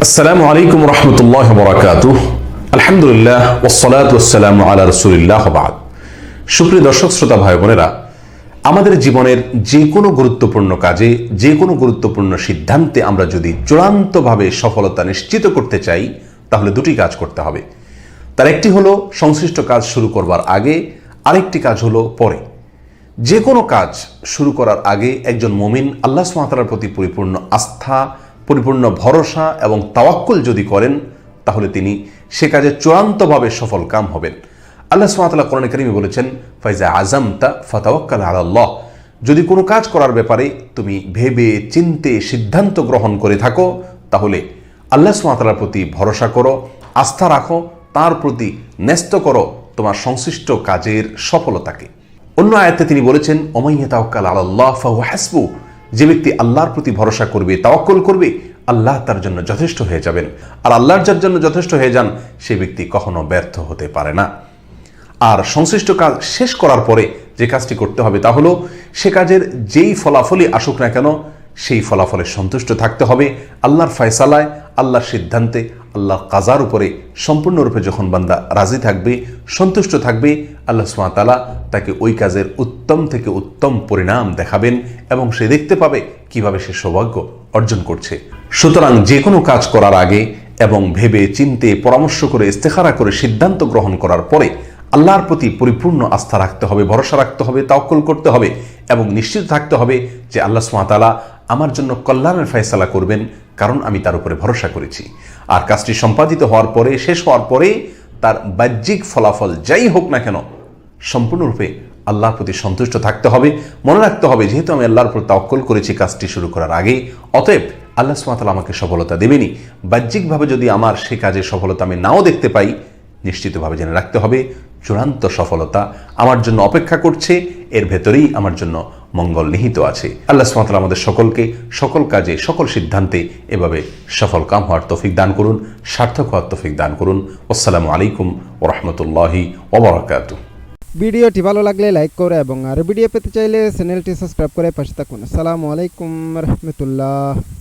আসসালামু আলাইকুম রহমতুল্লাহ বরাকাতুহ। আলহামদুলিল্লাহ ওয়াসসালাতু ওয়াসসালামু আলা রাসূলিল্লাহ ওয়া বা'দ। সুপ্রিয় দর্শক শ্রোতা ভাই বোনেরা, আমাদের জীবনের যে কোনো গুরুত্বপূর্ণ কাজে, যে কোনো গুরুত্বপূর্ণ সিদ্ধান্তে আমরা যদি চূড়ান্তভাবে সফলতা নিশ্চিত করতে চাই, তাহলে দুটি কাজ করতে হবে। তার একটি হলো সংশ্লিষ্ট কাজ শুরু করবার আগে, আরেকটি কাজ হলো পরে। যে কোনো কাজ শুরু করার আগে একজন মুমিন আল্লাহ সুবহানাহু ওয়া তাআলার প্রতি পরিপূর্ণ আস্থা, পরিপূর্ণ ভরসা এবং তাওয়াক্কুল যদি করেন, তাহলে তিনি সে কাজে চূড়ান্তভাবে সফল কাম হবেন। আল্লাহ সুবহানাহু ওয়া তাআলা কোরআনে কারীমে বলেছেন, ফাইজা আযামতা ফাতাওয়াক্কাল আলাল্লাহ। যদি কোনো কাজ করার ব্যাপারে তুমি ভেবে চিন্তে সিদ্ধান্ত গ্রহণ করে থাকো, তাহলে আল্লাহ সুবহানাহু ওয়া তাআলার প্রতি ভরসা করো, আস্থা রাখো, তার প্রতি ন্যস্ত করো তোমার সংশ্লিষ্ট কাজের সফলতাকে। অন্য আয়াতে তিনি বলেছেন, ওমাইয়া তাওয়াক্কাল আলাল্লাহ ফাহুয়া হাসবু। যে ব্যক্তি আল্লাহর প্রতি ভরসা করবে, তাওয়াক্কুল করবে, আল্লাহ তার জন্য যথেষ্ট হয়ে যাবেন। আর আল্লাহর যার জন্য যথেষ্ট হয়ে যান, সে ব্যক্তি কখনো ব্যর্থ হতে পারে না। আর সংশ্লিষ্ট কাজ শেষ করার পরে যে কাজটি করতে হবে তা হলো, সে কাজের যেই ফলাফলই আসুক না কেন, সেই ফলাফলে সন্তুষ্ট থাকতে হবে। আল্লাহর ফয়সালায়, আল্লাহর সিদ্ধান্তে, আল্লাহর কাজার উপরে সম্পূর্ণরূপে যখন বান্দা রাজি থাকবে, সন্তুষ্ট থাকবে, আল্লাহ সুবহানাহু ওয়া তাআলা তাকে ওই কাজের উত্তম থেকে উত্তম পরিণাম দেখাবেন এবং সে দেখতে পাবে কিভাবে সে সৌভাগ্য অর্জন করছে। সুতরাং যে কোনো কাজ করার আগে এবং ভেবে চিন্তে পরামর্শ করে ইস্তেখারা করে সিদ্ধান্ত গ্রহণ করার পরে আল্লাহর প্রতি পরিপূর্ণ আস্থা রাখতে হবে, ভরসা রাখতে হবে, তাওয়াক্কুল করতে হবে এবং নিশ্চিত থাকতে হবে যে আল্লাহ সুবহানাহু ওয়া তাআলা আমার জন্য কল্যাণের ফয়সালা করবেন, কারণ আমি তার উপরে ভরসা করেছি। আর কাজটি সম্পাদিত হওয়ার পরে, শেষ হওয়ার পরে তার বাহ্যিক ফলাফল যাই হোক না কেন, সম্পূর্ণরূপে আল্লাহর প্রতি সন্তুষ্ট থাকতে হবে। মনে রাখতে হবে, যেহেতু আমি আল্লাহর উপর তাওয়াক্কুল করেছি কাজটি শুরু করার আগে, অতএব আল্লাহ সুবহানাহু ওয়া তাআলা আমাকে সফলতা দেবেনই। বাহ্যিকভাবে যদি আমার সে কাজে সফলতা আমি নাও দেখতে পাই, নিশ্চিতভাবে জেনে রাখতে হবে চূড়ান্ত সফলতা আমার জন্য অপেক্ষা করছে, এর ভেতরেই আমার জন্য মঙ্গল নিহিত আছে। আল্লাহ সুবহানাহু ওয়া তাআলা আমাদের সকলকে সকল কাজে, সকল সিদ্ধান্তে এভাবে সফল কাম হওয়ার তৌফিক দান করুন, সার্থক হওয়ার তৌফিক দান করুন। আসসালামু আলাইকুম ওয়া রাহমাতুল্লাহি ওয়া বারাকাতুহু। ভিডিওটি ভালো লাগলে লাইক করে এবং আরো ভিডিও পেতে চাইলে চ্যানেলটি সাবস্ক্রাইব করে পাশে থাকুন। আসসালামু আলাইকুম রহমতুল্লাহ।